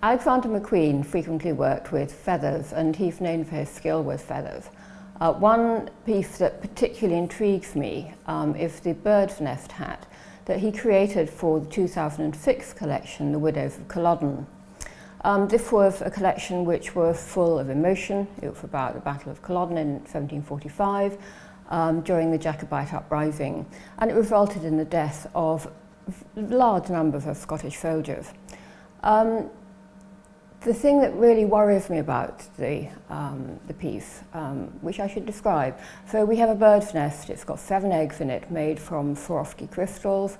Alexander McQueen frequently worked with feathers, and he's known for his skill with feathers. One piece that particularly intrigues me is the bird's nest hat that he created for the 2006 collection, the Widows of Culloden. This was a collection which was full of emotion. It was about the Battle of Culloden in 1745 during the Jacobite uprising, and it resulted in the death of large numbers of Scottish soldiers. The thing that really worries me about the piece, which I should describe, so we have a bird's nest. It's got 7 eggs in it made from Swarovski crystals.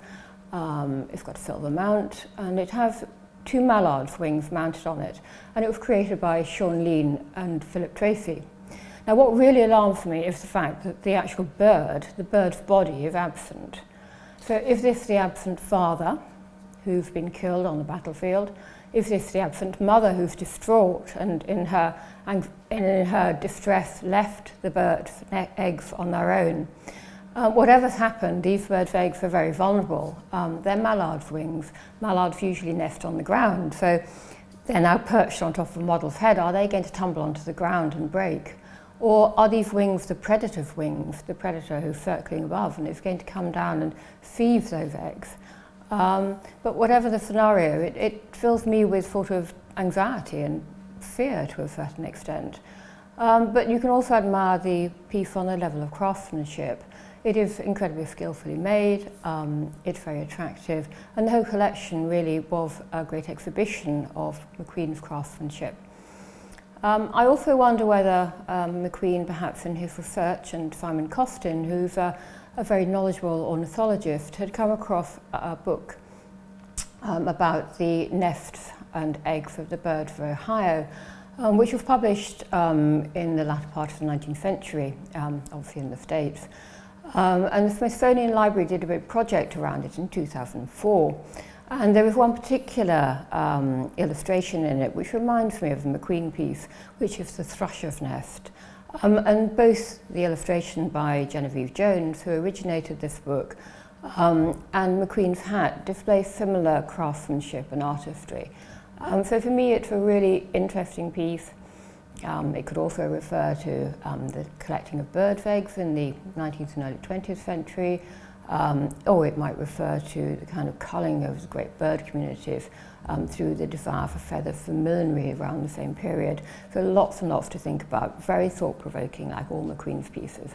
It's got a silver mount, and it has 2 mallards' wings mounted on it, and it was created by Shaun, Leane and Treacy. Now what really alarms me is the fact that the actual bird, the bird's body, is absent. So is this the absent father who's been killed on the battlefield? Is this the absent mother who's distraught and in her distress left the bird's eggs on their own? Whatever's happened, these birds' eggs are very vulnerable. They're mallards' wings. Mallards usually nest on the ground, so they're now perched on top of a model's head. Are they going to tumble onto the ground and break? Or are these wings the predator's wings, the predator who's circling above and is going to come down and seize those eggs? But whatever the scenario, it fills me with sort of anxiety and fear to a certain extent. But you can also admire the piece on the level of craftsmanship. It is incredibly skillfully made, it's very attractive, and the whole collection really was a great exhibition of McQueen's craftsmanship. I also wonder whether McQueen, perhaps in his research, and Simon Costin, who's a very knowledgeable ornithologist, had come across a book about the nests and eggs of the birds of Ohio, which was published in the latter part of the 19th century, obviously in the States. And the Smithsonian Library did a big project around it in 2004. And there was one particular illustration in it which reminds me of the McQueen piece, which is the thrush's nest. And both the illustration by Genevieve Jones, who originated this book, and McQueen's hat display similar craftsmanship and artistry. So for me, it's a really interesting piece. It could also refer to the collecting of birds' eggs in the 19th and early 20th century, or it might refer to the kind of culling of the great bird communities through the desire for feathers for millinery around the same period. So lots and lots to think about, very thought-provoking, like all McQueen's pieces.